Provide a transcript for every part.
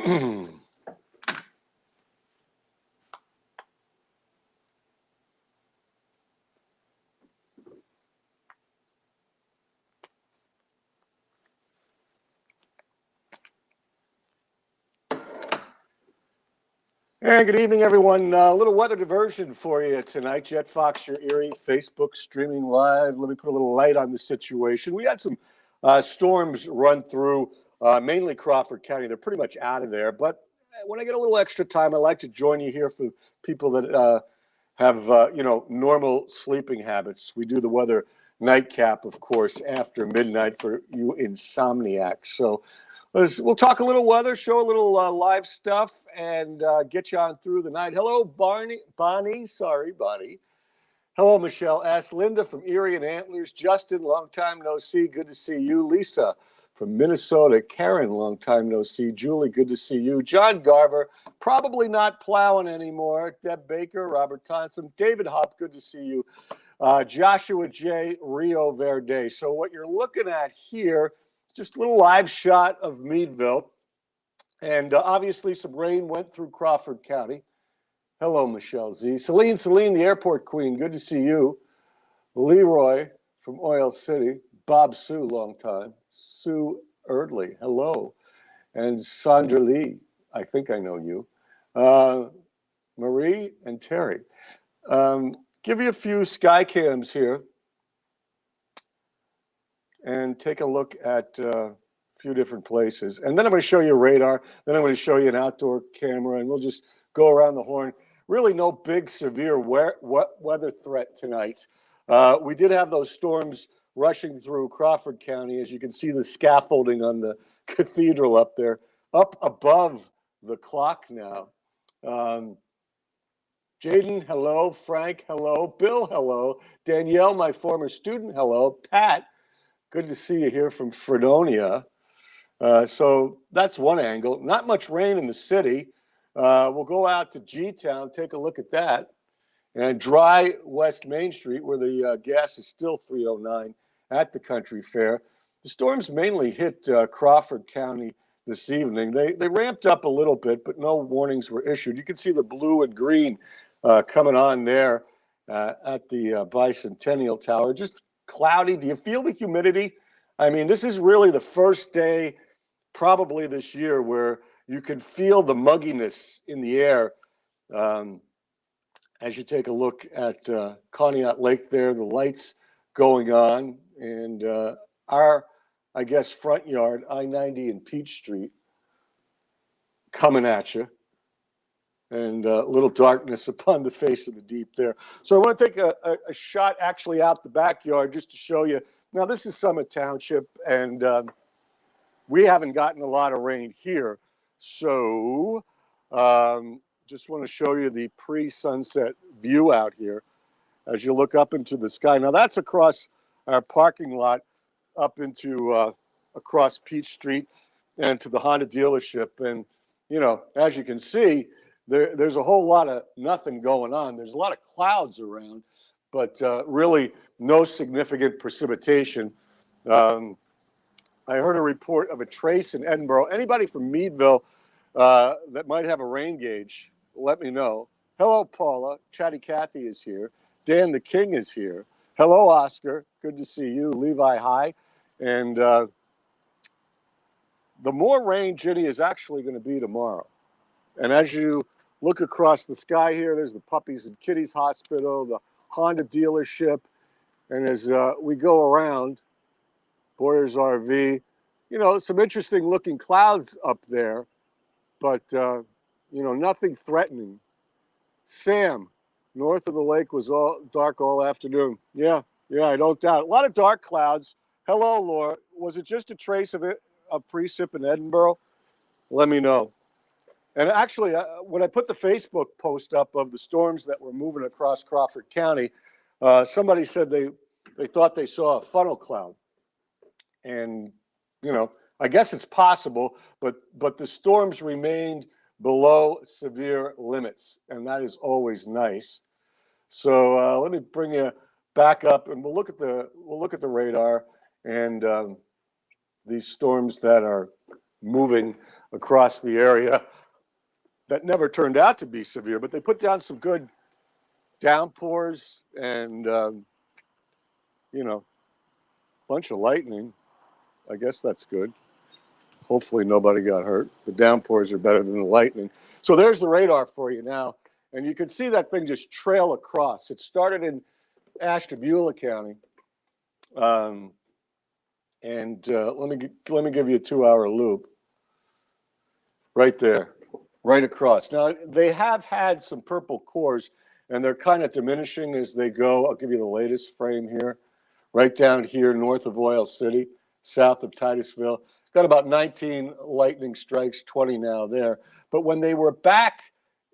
And good evening, everyone. A little weather diversion for you tonight. Jet Fox, your Erie, Facebook streaming live. Let me put a little light on the situation. We had some storms run through mainly Crawford County. They're pretty much out of there. But when I get a little extra time, I like to join you here for people that have normal sleeping habits. We do the weather nightcap, of course, after midnight for you insomniacs. So we'll talk a little weather, show a little live stuff, and get you on through the night. Hello, Bonnie. Hello, Michelle S. Linda from Erie and Antlers. Justin, long time no see. Good to see you. Lisa from Minnesota. Karen, long time no see. Julie, good to see you. John Garver, probably not plowing anymore. Deb Baker, Robert Thompson. David Hop, good to see you. Joshua J. Rio Verde. So what you're looking at here, just a little live shot of Meadville. And obviously some rain went through Crawford County. Hello, Michelle Z. Celine, the airport queen. Good to see you. Leroy from Oil City. Bob Sue, long time. Sue Erdley, hello. And Sandra Lee, I think I know you. Marie and Terry. Give you a few sky cams here. And take a look at a few different places. And then I'm going to show you radar. Then I'm going to show you an outdoor camera, and we'll just go around the horn. Really no big severe weather threat tonight. We did have those storms rushing through Crawford County. As you can see the scaffolding on the cathedral up there, up above the clock now. Jaden, hello. Frank, hello. Bill, hello. Danielle, my former student, hello. Pat, good to see you here from Fredonia. So that's one angle. Not much rain in the city. We'll go out to G-Town, take a look at that. And dry West Main Street, where the gas is still $3.09 at the Country Fair. The storms mainly hit Crawford County this evening. They ramped up a little bit, but no warnings were issued. You can see the blue and green coming on there at the Bicentennial Tower. Just cloudy. Do you feel the humidity? I mean, this is really the first day probably this year where you can feel the mugginess in the air as you take a look at Conneaut Lake there, the lights going on, and our, I guess, front yard, I-90 and Peach Street, coming at you. And a little darkness upon the face of the deep there. So I want to take a shot actually out the backyard just to show you. Now, this is Summit Township, and we haven't gotten a lot of rain here. So just want to show you the pre-sunset view out here as you look up into the sky. Now, that's across our parking lot up into across Peach Street and to the Honda dealership. And, you know, as you can see, there's a whole lot of nothing going on. There's a lot of clouds around, but really no significant precipitation. I heard a report of a trace in Edinburgh. Anybody from Meadville that might have a rain gauge, let me know. Hello, Paula. Chatty Cathy is here. Dan the King is here. Hello, Oscar. Good to see you. Levi, hi. And the more rain, Ginny, is actually going to be tomorrow. And as you look across the sky here, there's the Puppies and Kitties Hospital, the Honda dealership. And as we go around, Boyer's RV, you know, some interesting looking clouds up there, but, you know, nothing threatening. Sam, north of the lake was all dark all afternoon. Yeah, I don't doubt. A lot of dark clouds. Hello, Laura. Was it just a trace of it, a precip in Edinburgh? Let me know. And actually, when I put the Facebook post up of the storms that were moving across Crawford County, somebody said they thought they saw a funnel cloud. And, you know, I guess it's possible, but the storms remained below severe limits, and that is always nice. So let me bring you back up, and we'll look at the radar and these storms that are moving across the area that never turned out to be severe, but they put down some good downpours and, you know, bunch of lightning. I guess that's good. Hopefully nobody got hurt. The downpours are better than the lightning. So there's the radar for you now. And you can see that thing just trail across. It started in Ashtabula County. Let me give you a 2-hour loop. Right there, right across. Now, they have had some purple cores, and they're kind of diminishing as they go. I'll give you the latest frame here. Right down here north of Oil City, south of Titusville. Got about 19 lightning strikes, 20 now there. But when they were back,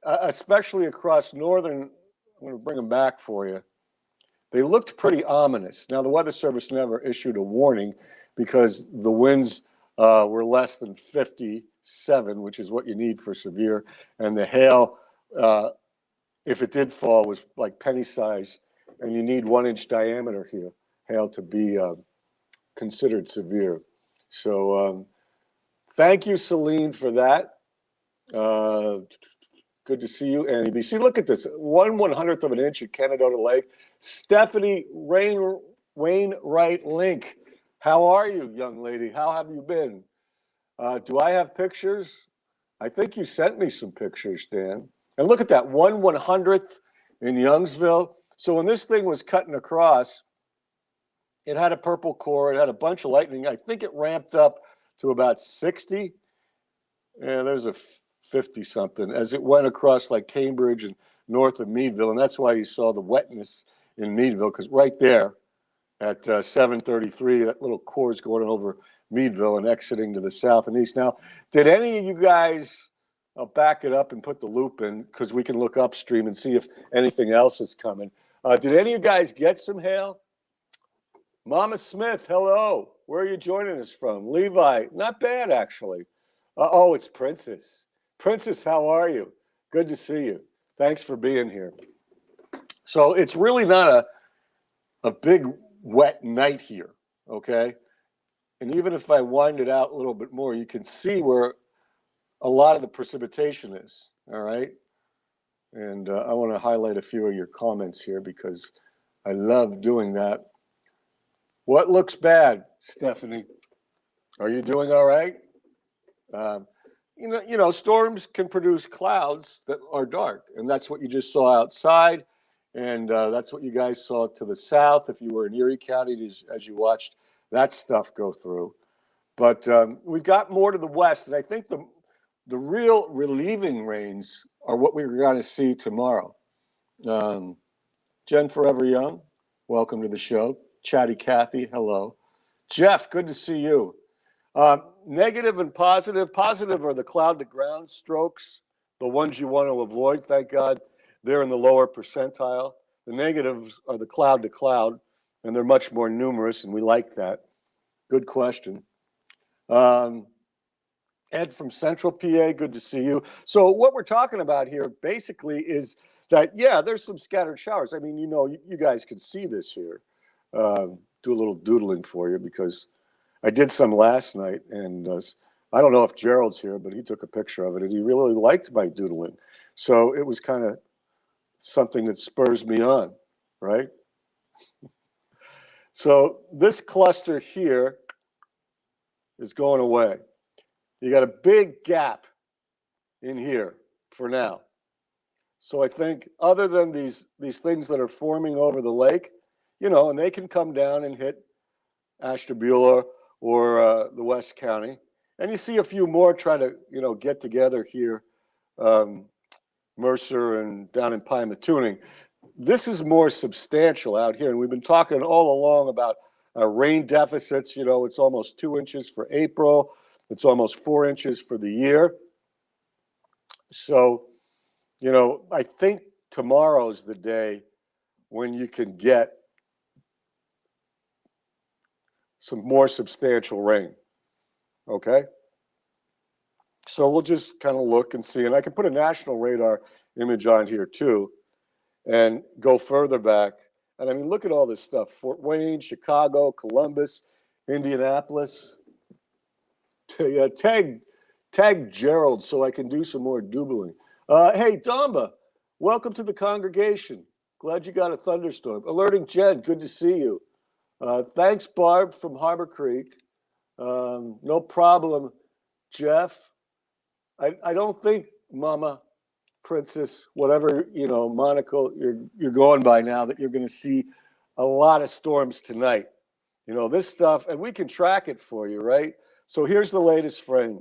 especially across northern, I'm going to bring them back for you. They looked pretty ominous. Now, the Weather Service never issued a warning because the winds were less than 57, which is what you need for severe. And the hail, if it did fall, was like penny size. And you need 1-inch diameter here, hail, to be considered severe. So thank you, Celine, for that. Good to see you, Annie B. See, look at this, 1/100th of an inch at Canadota Lake. Stephanie Wainwright Link, how are you, young lady? How have you been? Do I have pictures? I think you sent me some pictures, Dan. And look at that, 1/100th in Youngsville. So when this thing was cutting across, it had a purple core, it had a bunch of lightning. I think it ramped up to about 60. And there's a 50-something as it went across like Cambridge and north of Meadville. And that's why you saw the wetness in Meadville, because right there at 7:33, that little core is going over Meadville and exiting to the south and east. Now, did any of you guys, I'll back it up and put the loop in because we can look upstream and see if anything else is coming. Did any of you guys get some hail? Mama Smith, hello. Where are you joining us from? Levi, not bad, actually. Oh, it's Princess. Princess, how are you? Good to see you. Thanks for being here. So it's really not a big wet night here, okay? And even if I wind it out a little bit more, you can see where a lot of the precipitation is, all right? And I want to highlight a few of your comments here because I love doing that. What looks bad, Stephanie? Are you doing all right? You know, storms can produce clouds that are dark, and that's what you just saw outside, and that's what you guys saw to the south if you were in Erie County as you watched that stuff go through. But we've got more to the west, and I think the real relieving rains are what we're going to see tomorrow. Jen Forever Young, welcome to the show. Chatty Kathy, hello. Jeff, good to see you. Negative and positive. Positive are the cloud to ground strokes, the ones you want to avoid. Thank God they're in the lower percentile. The negatives are the cloud to cloud, and they're much more numerous, and we like that. Good question. Ed from Central PA, good to see you. So what we're talking about here basically is that, yeah, there's some scattered showers. I mean, you know, you guys can see this here. Do a little doodling for you because I did some last night, and I don't know if Gerald's here, but he took a picture of it, and he really liked my doodling. So it was kind of something that spurs me on, right? So this cluster here is going away. You got a big gap in here for now. So I think other than these things that are forming over the lake, you know, and they can come down and hit Ashtabula or the West County. And you see a few more try to, you know, get together here, Mercer and down in Pymatooning. This is more substantial out here. And we've been talking all along about rain deficits. You know, it's almost 2 inches for April. It's almost 4 inches for the year. So, you know, I think tomorrow's the day when you can get some more substantial rain, okay? So we'll just kind of look and see. And I can put a national radar image on here too and go further back. And I mean, look at all this stuff. Fort Wayne, Chicago, Columbus, Indianapolis. Teg, Tag Gerald so I can do some more doodling. Hey, Damba, welcome to the congregation. Glad you got a thunderstorm. Alerting Jen, good to see you. Thanks, Barb from Harbor Creek. No problem, Jeff. I don't think, Mama, Princess, whatever, monocle you're going by now, that you're going to see a lot of storms tonight. This stuff, and we can track it for you, right? So here's the latest frame,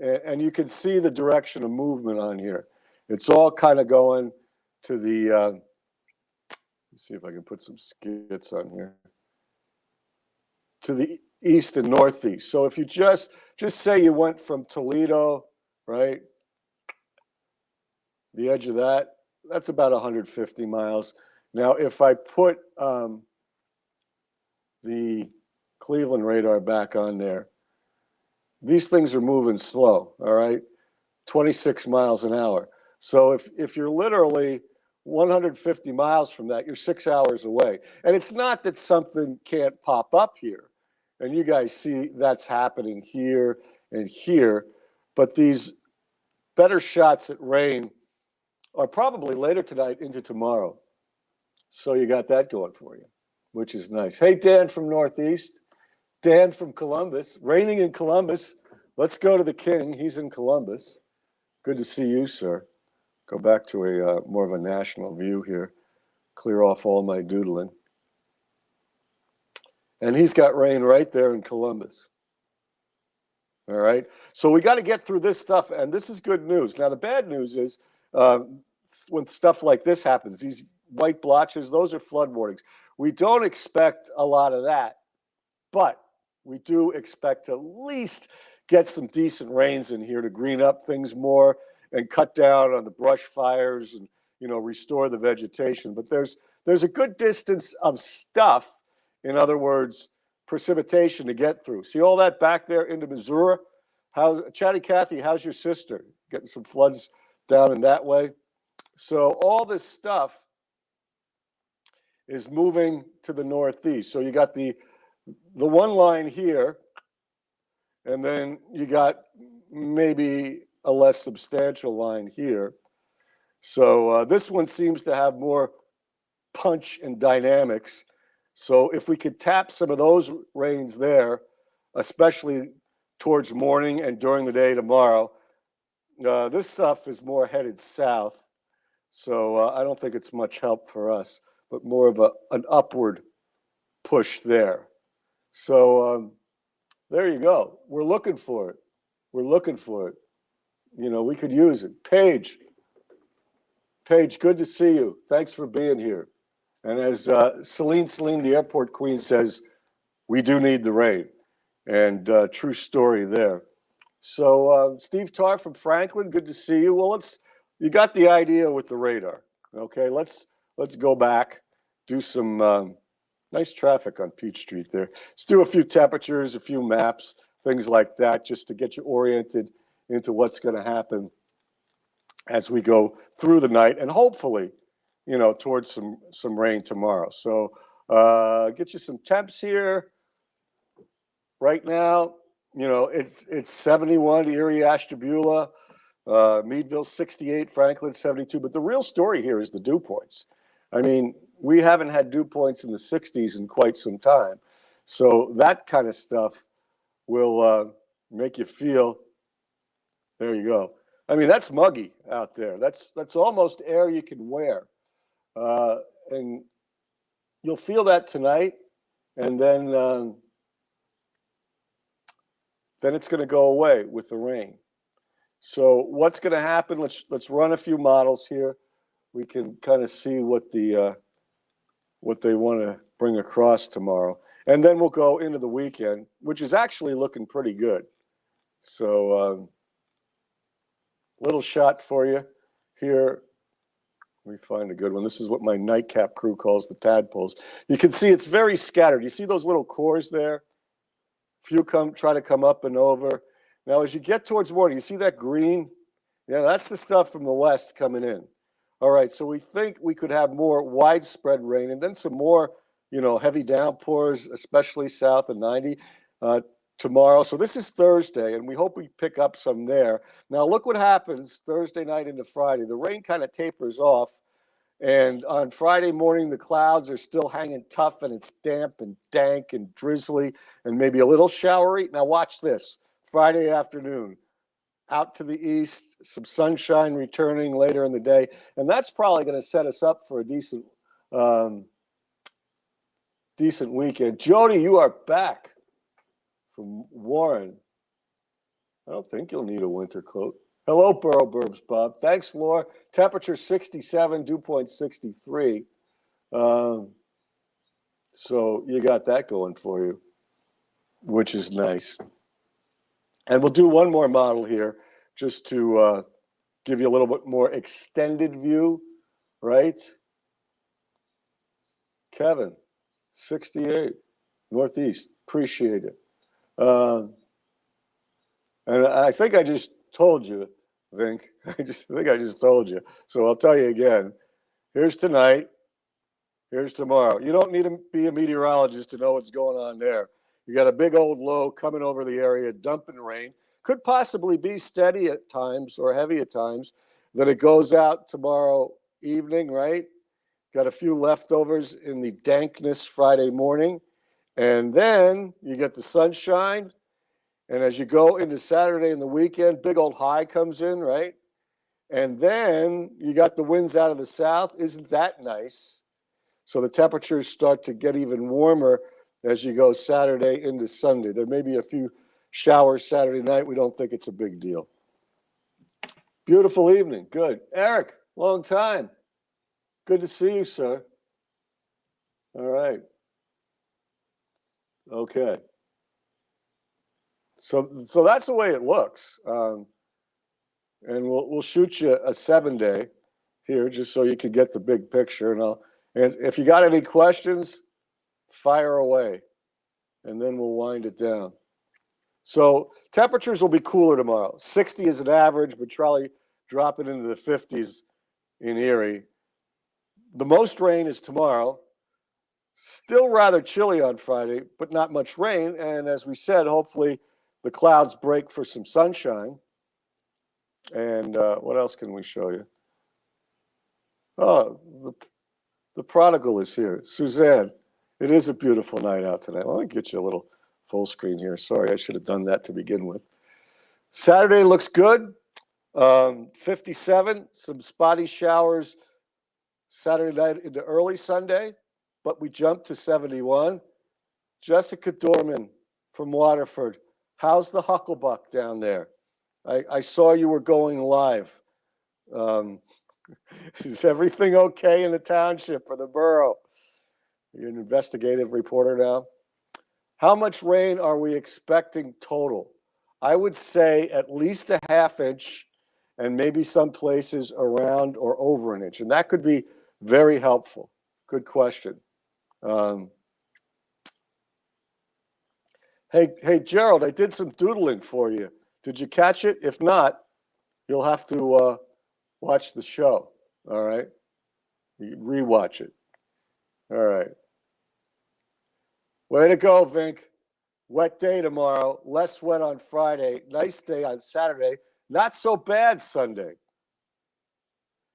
and you can see the direction of movement on here. It's all kind of going to the, let's see if I can put some skits on here, to the east and northeast. So if you just say you went from Toledo, right, the edge of that's about 150 miles. Now, if I put the Cleveland radar back on there, these things are moving slow, all right? 26 miles an hour. So if you're literally 150 miles from that, you're 6 hours away. And it's not that something can't pop up here. And you guys see that's happening here and here. But these better shots at rain are probably later tonight into tomorrow. So you got that going for you, which is nice. Hey, Dan from Northeast. Dan from Columbus. Raining in Columbus. Let's go to the king. He's in Columbus. Good to see you, sir. Go back to a more of a national view here. Clear off all my doodling. And he's got rain right there in Columbus. All right. So we got to get through this stuff, and this is good news. Now, the bad news is when stuff like this happens, these white blotches, those are flood warnings. We don't expect a lot of that, but we do expect to at least get some decent rains in here to green up things more and cut down on the brush fires and, restore the vegetation. But there's a good distance of stuff, in other words, precipitation to get through. See all that back there into Missouri? Chatty Cathy, how's your sister? Getting some floods down in that way. So all this stuff is moving to the northeast. So you got the one line here, and then you got maybe a less substantial line here. So this one seems to have more punch and dynamics. So if we could tap some of those rains there, especially towards morning and during the day tomorrow, this stuff is more headed south. So I don't think it's much help for us, but more of an upward push there. So there you go. We're looking for it. We're looking for it. We could use it. Paige, good to see you. Thanks for being here. And as Celine, the airport queen, says, we do need the rain. And true story there. So Steve Tarr from Franklin, good to see you. Well, you got the idea with the radar. Okay, let's go back, do some nice traffic on Peach Street there. Let's do a few temperatures, a few maps, things like that, just to get you oriented into what's going to happen as we go through the night, and hopefully, towards some rain tomorrow. So get you some temps here. Right now, it's 71, Erie, Ashtabula, Meadville 68, Franklin 72. But the real story here is the dew points. I mean, we haven't had dew points in the 60s in quite some time. So that kind of stuff will make you feel, there you go. I mean, that's muggy out there. That's almost air you can wear. And you'll feel that tonight, and then it's going to go away with the rain. So what's going to happen? Let's run a few models here. We can kind of see what they want to bring across tomorrow, and then we'll go into the weekend, which is actually looking pretty good. So little shot for you here. Let me find a good one. This is what my nightcap crew calls the tadpoles. You can see it's very scattered. You see those little cores there? Few try to come up and over. Now, as you get towards morning, you see that green? Yeah, that's the stuff from the west coming in. All right, so we think we could have more widespread rain and then some more, heavy downpours, especially south of 90. tomorrow. So this is Thursday, and we hope we pick up some there. Now, look what happens Thursday night into Friday. The rain kind of tapers off, and on Friday morning, the clouds are still hanging tough, and it's damp and dank and drizzly and maybe a little showery. Now, watch this. Friday afternoon, out to the east, some sunshine returning later in the day, and that's probably going to set us up for a decent weekend. Jody, you are back from Warren. I don't think you'll need a winter coat. Hello, Borough Burbs, Bob. Thanks, Laura. Temperature 67, dew point 63. So you got that going for you, which is nice. And we'll do one more model here just to give you a little bit more extended view, right? Kevin, 68, Northeast. Appreciate it. And I think I just told you, Vink. I think I just told you. So I'll tell you again. Here's tonight. Here's tomorrow. You don't need to be a meteorologist to know what's going on there. You got a big old low coming over the area, dumping rain. Could possibly be steady at times or heavy at times. Then it goes out tomorrow evening, right? Got a few leftovers in the dankness Friday morning. And then you get the sunshine. And as you go into Saturday and the weekend, big old high comes in, right? And then you got the winds out of the south. Isn't that nice? So the temperatures start to get even warmer as you go Saturday into Sunday. There may be a few showers Saturday night. We don't think it's a big deal. Beautiful evening. Good. Eric, long time. Good to see you, sir. All right. Okay. So that's the way it looks. And we'll shoot you a 7-day here just so you can get the big picture. And if you got any questions, fire away, and then we'll wind it down. So temperatures will be cooler tomorrow. 60 is an average, but probably dropping into the 50s in Erie. The most rain is tomorrow. Still rather chilly on Friday, but not much rain. And as we said, hopefully the clouds break for some sunshine. And what else can we show you? Oh, the prodigal is here. Suzanne, it is a beautiful night out tonight. Let me get you a little full screen here. Sorry, I should have done that to begin with. Saturday looks good. 57, some spotty showers Saturday night into early Sunday, but we jumped to 71. Jessica Dorman from Waterford. How's the Hucklebuck down there? I saw you were going live. Is everything okay in the township or the borough? You're an investigative reporter now. How much rain are we expecting total? I would say at least a ½ inch and maybe some places around or over an inch. And that could be very helpful. Good question. Hey, Gerald, I did some doodling for you. Did you catch it? If not, you'll have to watch the show. All right? You rewatch it. All right. Way to go, Vink. Wet day tomorrow, less wet on Friday, nice day on Saturday, not so bad Sunday.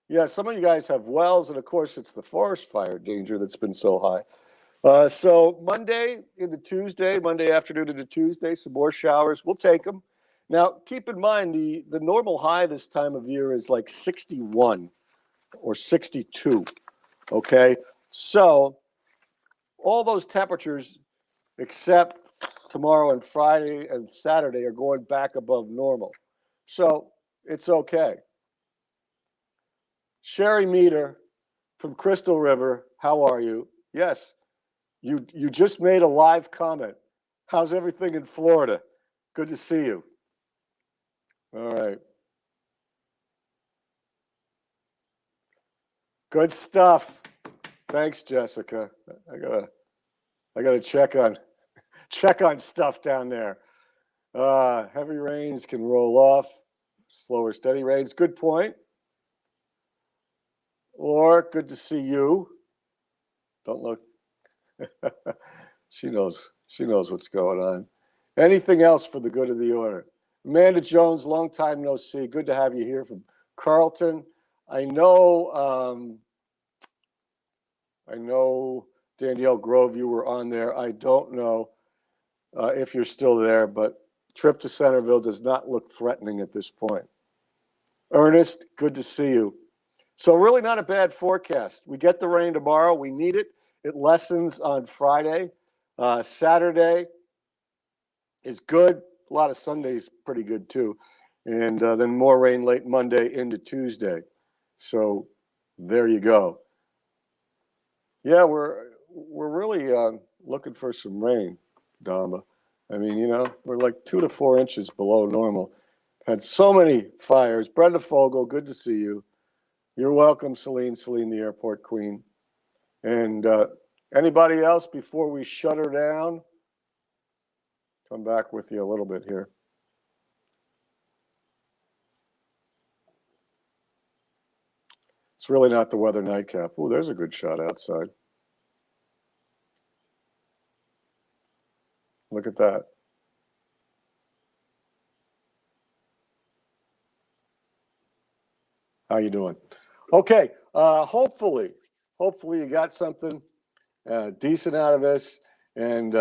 Yeah, some of you guys have wells, and of course, it's the forest fire danger that's been so high. So Monday into Tuesday, Monday afternoon into Tuesday, some more showers. We'll take them. Now, keep in mind, the normal high this time of year is like 61 or 62, okay? So all those temperatures except tomorrow and Friday and Saturday are going back above normal. So it's okay. Sherry Meter from Crystal River, how are you? Yes, you just made a live comment. How's everything in Florida? Good to see you. All right. Good stuff. Thanks, Jessica. I gotta check on stuff down there. Heavy rains can roll off. Slower, steady rains. Good point. Laura, good to see you. Don't look. She knows what's going on. Anything else for the good of the order? Amanda Jones, long time no see. Good to have you here from Carlton. I know Danielle Grove, you were on there. I don't know if you're still there, but trip to Centerville does not look threatening at this point. Ernest, good to see you. So really not a bad forecast. We get the rain tomorrow. We need it. It lessens on Friday. Saturday is good. A lot of Sundays pretty good too. And then more rain late Monday into Tuesday. So there you go. Yeah, we're really looking for some rain, Damba. I mean, we're like 2 to 4 inches below normal. Had so many fires. Brenda Fogel, good to see you. You're welcome, Celine, the airport queen. And anybody else before we shut her down? Come back with you a little bit here. It's really not the weather nightcap. Oh, there's a good shot outside. Look at that. How you doing? Okay. Hopefully you got something decent out of this. And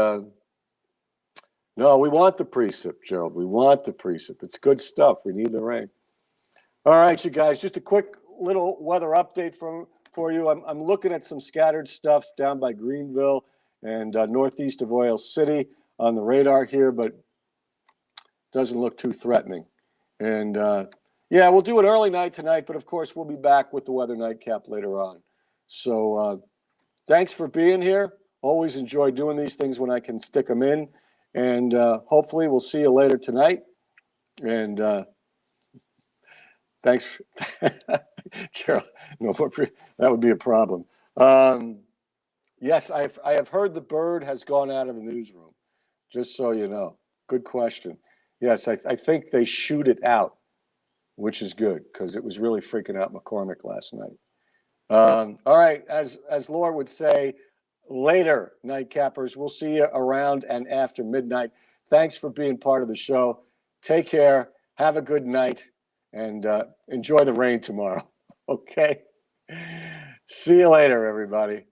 no, we want the precip, Gerald. We want the precip. It's good stuff. We need the rain. All right, you guys. Just a quick little weather update for you. I'm looking at some scattered stuff down by Greenville and northeast of Oil City on the radar here, but doesn't look too threatening. And yeah, we'll do an early night tonight, but of course we'll be back with the weather nightcap later on. So thanks for being here. Always enjoy doing these things when I can stick them in. And hopefully we'll see you later tonight. And thanks, Carol. No, that would be a problem. Yes, I have heard the bird has gone out of the newsroom, just so you know. Good question. Yes, I think they shoot it out, which is good because it was really freaking out McCormick last night. All right, as Laura would say, later, nightcappers. We'll see you around and after midnight. Thanks for being part of the show. Take care. Have a good night, and enjoy the rain tomorrow. Okay? See you later, everybody.